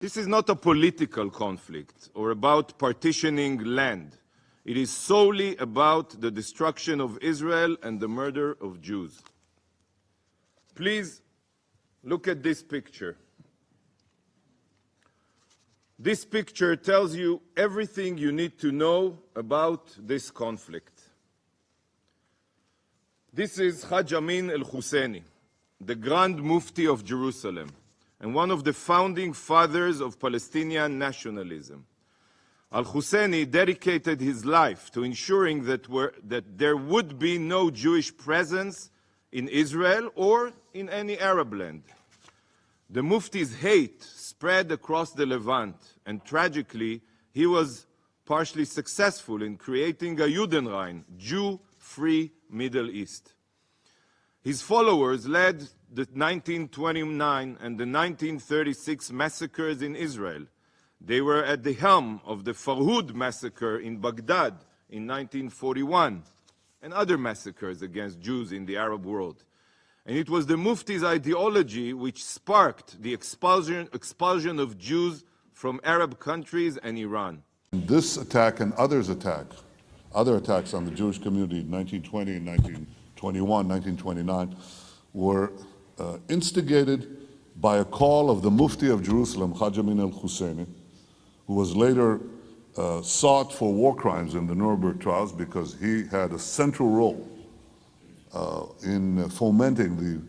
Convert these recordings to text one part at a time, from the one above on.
This is not a political conflict or about partitioning land. It is solely about the destruction of Israel and the murder of Jews. Please look at this picture. This picture tells you everything you need to know about this conflict. This is Haj Amin al-Husseini, the Grand Mufti of Jerusalem, and one of the founding fathers of Palestinian nationalism. Al-Husseini dedicated his life to ensuring that there would be no Jewish presence in Israel or in any Arab land. The Mufti's hate spread across the Levant, and tragically, he was partially successful in creating a Judenrein, Jew-free Middle East. His followers led the 1929 and the 1936 massacres in Israel. They were at the helm of the Farhud massacre in Baghdad in 1941 and other massacres against Jews in the Arab world. And it was the Mufti's ideology which sparked the expulsion of Jews from Arab countries and Iran. This attack and other attacks on the Jewish community in 1920 and 1921, 1929 were instigated by a call of the Mufti of Jerusalem, Haj Amin al-Husseini, who was later sought for war crimes in the Nuremberg trials because he had a central role in fomenting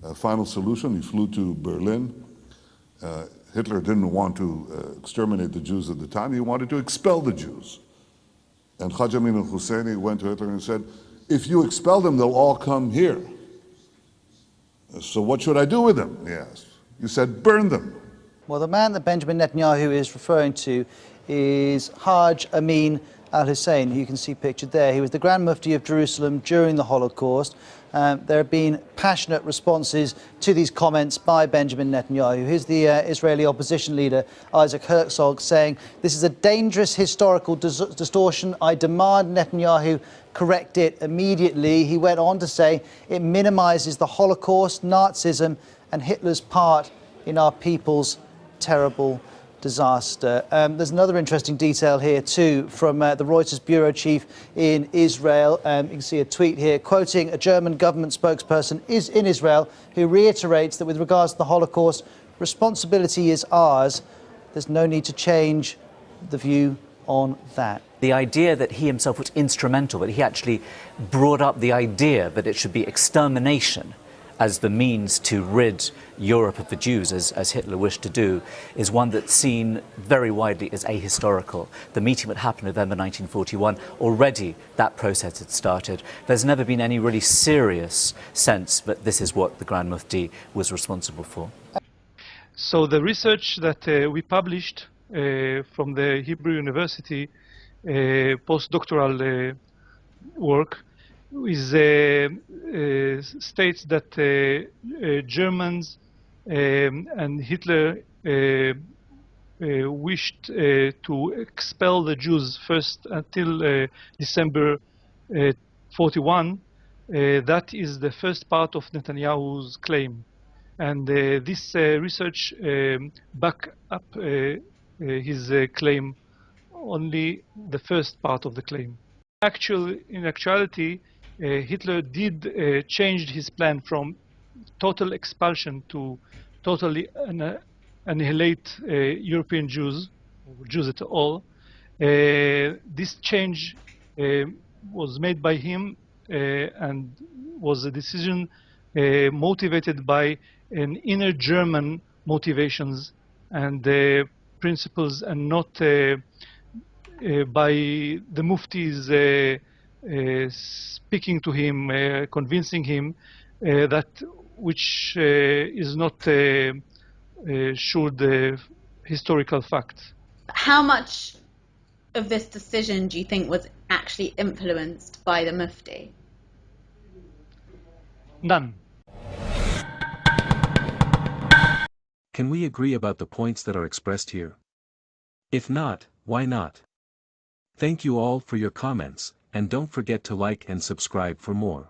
the final solution. He flew to Berlin. Hitler didn't want to exterminate the Jews at the time. He wanted to expel the Jews. And Haj Amin al-Husseini went to Hitler and said, if you expel them, they'll all come here. So what should I do with them? He asked. You said, burn them. Well, the man that Benjamin Netanyahu is referring to is Haj Amin al-Hussein, who you can see pictured there. He was the Grand Mufti of Jerusalem during the Holocaust. There have been passionate responses to these comments by Benjamin Netanyahu. Here's the Israeli opposition leader, Isaac Herzog, saying, this is a dangerous historical distortion. I demand Netanyahu correct it immediately. He went on to say it minimizes the Holocaust, Nazism, and Hitler's part in our people's terrible disaster. There's another interesting detail here too from the Reuters bureau chief in Israel. You can see a tweet here quoting a German government spokesperson in Israel who reiterates that with regards to the Holocaust, responsibility is ours. There's no need to change the view on that. The idea that he himself was instrumental, that he actually brought up the idea that it should be extermination as the means to rid Europe of the Jews, as Hitler wished to do, is one that's seen very widely as ahistorical. The meeting that happened in November 1941, already that process had started. There's never been any really serious sense that this is what the Grand Mufti was responsible for. So the research that we published from the Hebrew University postdoctoral work states that Germans and Hitler wished to expel the Jews first until December 41. That is the first part of Netanyahu's claim. And this research back up his claim, only the first part of the claim. In actuality, Hitler did change his plan from total expulsion to totally annihilate European Jews, or Jews at all. This change was made by him and was a decision motivated by an inner German motivations and principles, and not by the Muftis speaking to him, convincing him that which is not sure the historical fact. How much of this decision do you think was actually influenced by the Mufti? None. Can we agree about the points that are expressed here? If not, why not? Thank you all for your comments, and don't forget to like and subscribe for more.